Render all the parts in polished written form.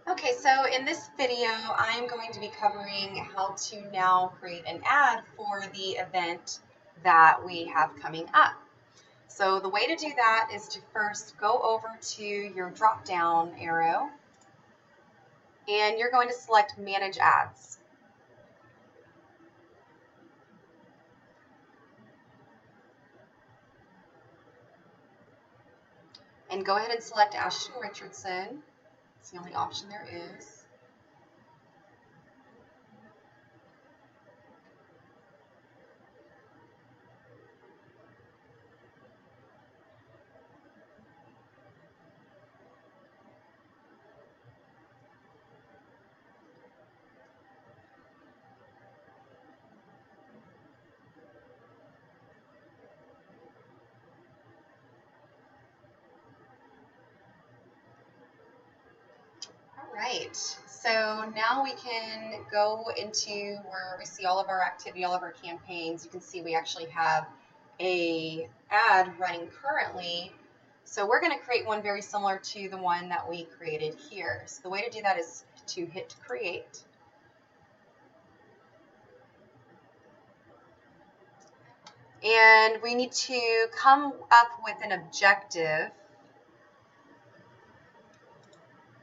Okay, so in this video, I'm going to be covering how to now create an ad for the event that we have coming up. So the way to do that is to first go over to your drop-down arrow, and you're going to select Manage Ads. And go ahead and select Ashton Richardson. It's the only option there is. All right, so now we can go into where we see all of our activity, all of our campaigns. You can see we actually have a ad running currently. So we're going to create one very similar to the one that we created here. So the way to do that is to hit create. And we need to come up with an objective.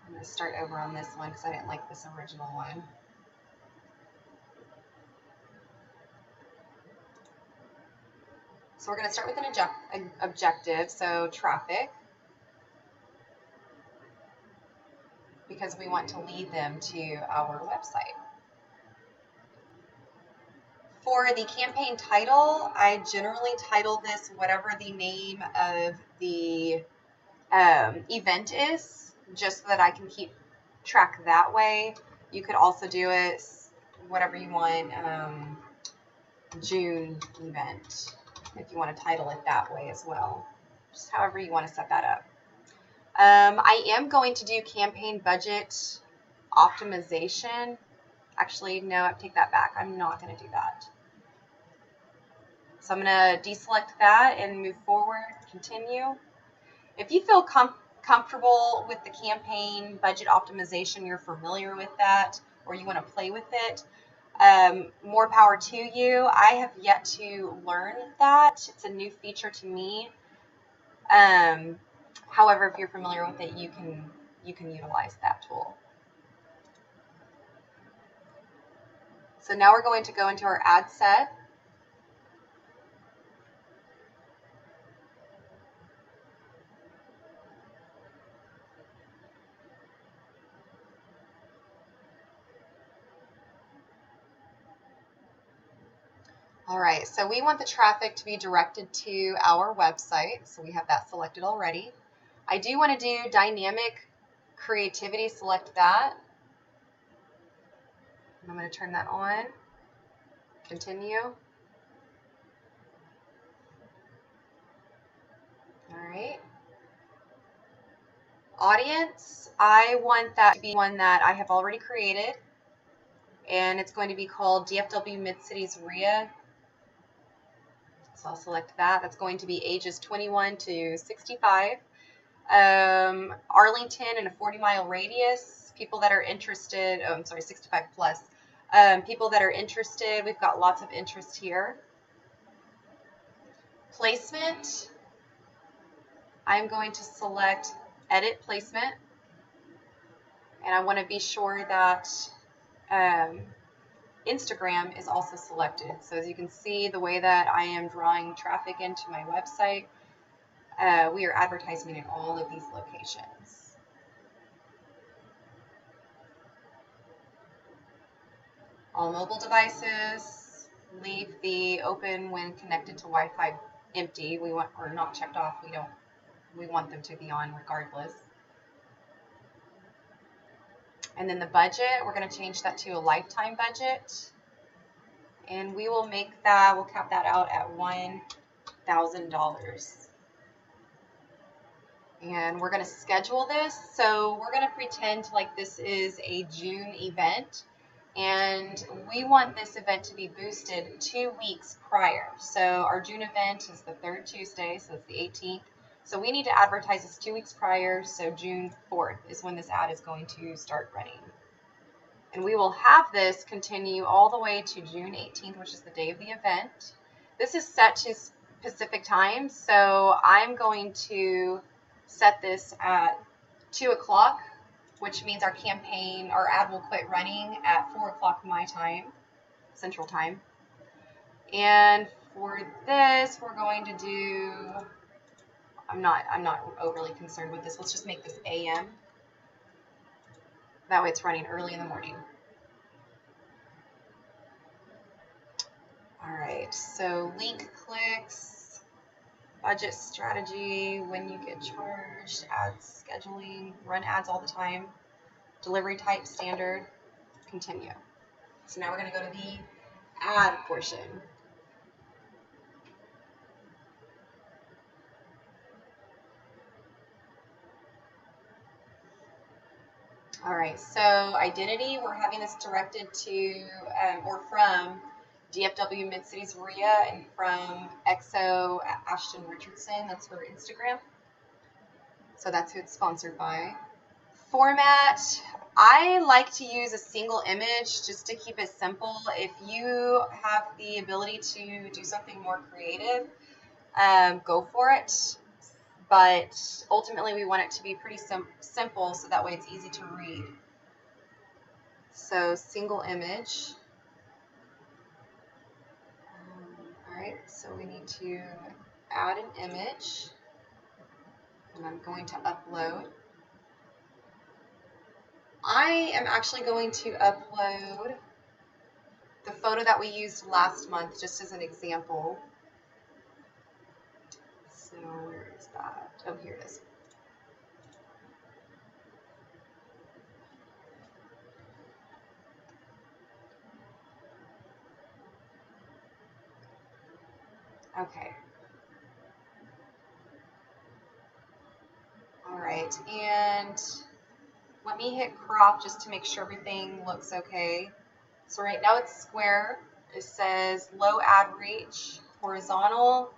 I'm going to start over on this one because I didn't like this original one. So we're going to start with an objective, so traffic, because we want to lead them to our website. For the campaign title, I generally title this whatever the name of the event is, just so that I can keep track that way. You could also do it whatever you want, June event, if you want to title it that way as well. Just however you want to set that up. I am going to do campaign budget optimization. Actually, no, I take that back. I'm not going to do that. So I'm going to deselect that and move forward, continue. If you feel comfortable with the campaign budget optimization, you're familiar with that, or you want to play with it, more power to you. I have yet to learn that. It's a new feature to me. However, if you're familiar with it, you can utilize that tool. So now we're going to go into our ad set. All right, so we want the traffic to be directed to our website, so we have that selected already. I do want to do dynamic creativity, select that. I'm going to turn that on, continue. All right. Audience, I want that to be one that I have already created, and it's going to be called DFW Mid-Cities RIA. So I'll select that. That's going to be ages 21 to 65. Arlington and a 40-mile radius. People that are interested, 65 plus. People that are interested, we've got lots of interest here. Placement, I'm going to select edit placement, and I want to be sure that Instagram is also selected. So as you can see, the way that I am drawing traffic into my website, we are advertising in all of these locations. All mobile devices, leave the open when connected to Wi-Fi empty. We want, or not checked off. We want them to be on regardless. And then the budget, we're going to change that to a lifetime budget. And we will make that, we'll cap that out at $1,000. And we're going to schedule this. So we're going to pretend like this is a June event. And we want this event to be boosted 2 weeks prior. So our June event is the third Tuesday, so it's the 18th. So we need to advertise this 2 weeks prior, so June 4th is when this ad is going to start running. And we will have this continue all the way to June 18th, which is the day of the event. This is set to Pacific time, so I'm going to set this at 2 o'clock, which means our campaign, our ad will quit running at 4 o'clock my time, Central Time. And for this, we're going to do, I'm not overly concerned with this. Let's just make this AM. That way it's running early in the morning. All right, so link clicks, budget strategy, when you get charged, ads scheduling, run ads all the time, delivery type standard, continue. So now we're going to go to the ad portion. All right, so identity, we're having this directed to or from DFW Mid-Cities Maria and from EXO Ashton Richardson. That's her Instagram. So that's who it's sponsored by. Format, I like to use a single image just to keep it simple. If you have the ability to do something more creative, go for it. But ultimately, we want it to be pretty simple so that way it's easy to read. So single image. All right, so we need to add an image, and I'm going to upload. I am actually going to upload the photo that we used last month, just as an example. So where is that? Oh, here it is. Okay. All right, and let me hit crop just to make sure everything looks okay. So right now it's square. It says low ad reach, horizontal.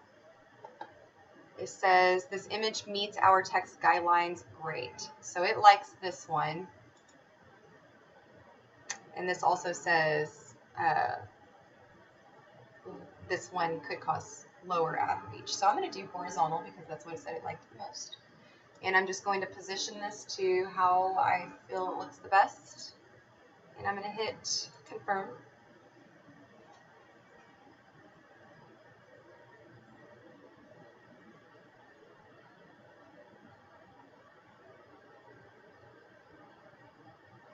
It says this image meets our text guidelines. Great. So it likes this one. And this also says this one could cause lower ad reach. So I'm going to do horizontal because that's what it said it liked the most. And I'm just going to position this to how I feel it looks the best. And I'm going to hit confirm.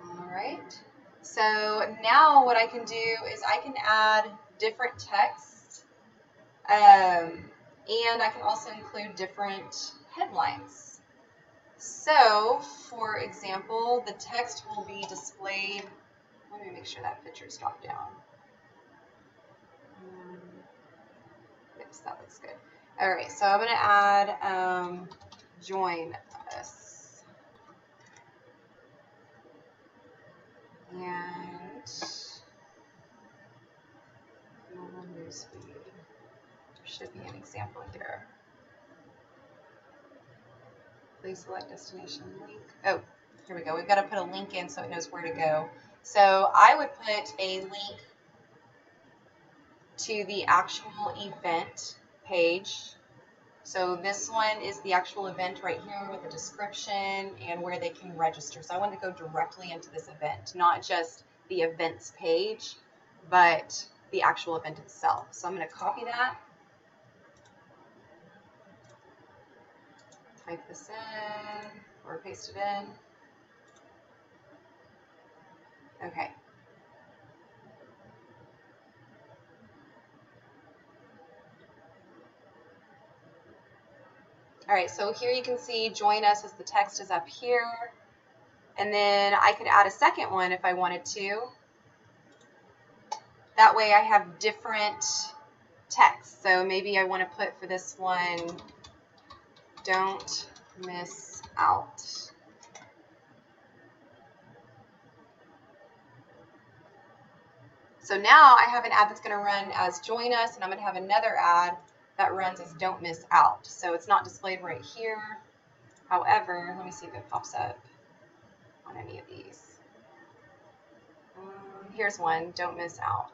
All right. So now what I can do is I can add different text, and I can also include different headlines. So, for example, the text will be displayed. Let me make sure that picture's dropped down. Yes, that looks good. All right, so I'm going to add join us. And normal newsfeed. There should be an example here. Please select destination link. Oh, here we go. We've got to put a link in so it knows where to go. So I would put a link to the actual event page. So this one is the actual event right here with the description and where they can register. So I want to go directly into this event, not just the events page, but the actual event itself. So I'm going to copy that, type this in, or paste it in. Okay. All right, so here you can see join us as the text is up here. And then I could add a second one if I wanted to. That way I have different text. So maybe I want to put for this one, don't miss out. So now I have an ad that's going to run as join us, and I'm going to have another ad that runs as don't miss out. So it's not displayed right here. However, let me see if it pops up on any of these. Here's one, don't miss out.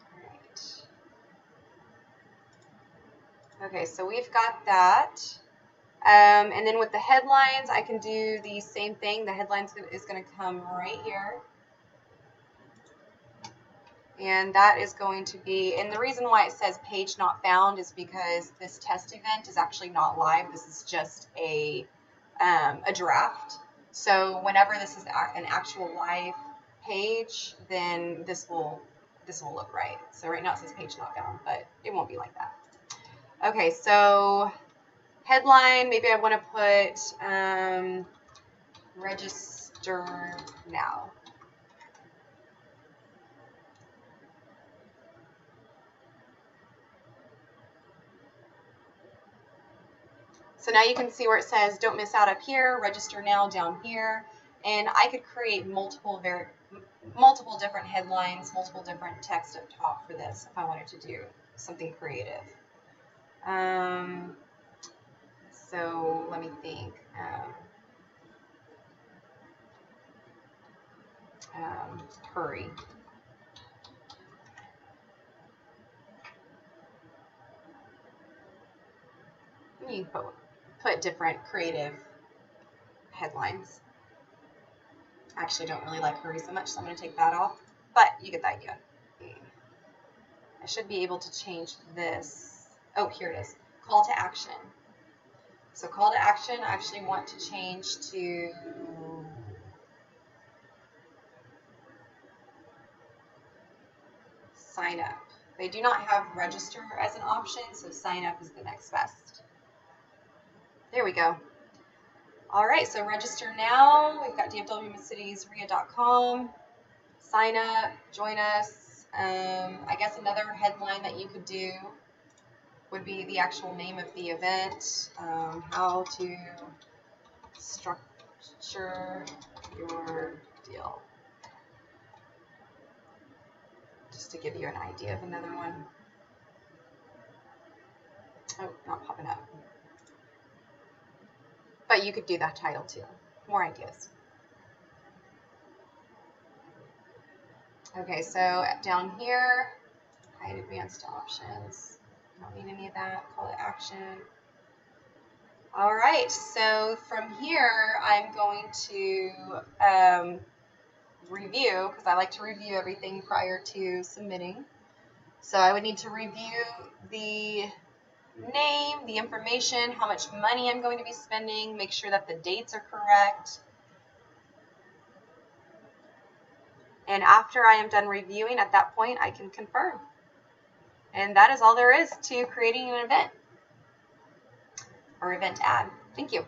All right. Okay, so we've got that. And then with the headlines, I can do the same thing. The headlines is going to come right here. And that is going to be, and the reason why it says page not found is because this test event is actually not live. This is just a draft. So whenever this is an actual live page, then this will look right. So right now it says page not found, but it won't be like that. Okay, so headline, maybe I want to put register now. So now you can see where it says don't miss out up here, register now down here, and I could create multiple different headlines, multiple different text up top for this if I wanted to do something creative. So let me think. Hurry. You can put different creative headlines. I actually don't really like hurry so much, so I'm going to take that off, but you get the idea. I should be able to change this. Oh, here it is. Call to action. So call to action, I actually want to change to sign up. They do not have register as an option, so sign up is the next best. There we go. All right, so register now. We've got dfwmidcitiesria.com. Sign up, join us. I guess another headline that you could do would be the actual name of the event, how to structure your deal. Just to give you an idea of another one. Oh, not popping up. But you could do that title too. More ideas. Okay, so down here, hide advanced options. Don't need any of that. Call to action. All right, so from here, I'm going to review, because I like to review everything prior to submitting. So I would need to review the name, the information, how much money I'm going to be spending, make sure that the dates are correct. And after I am done reviewing, at that point, I can confirm. And that is all there is to creating an event or event ad. Thank you.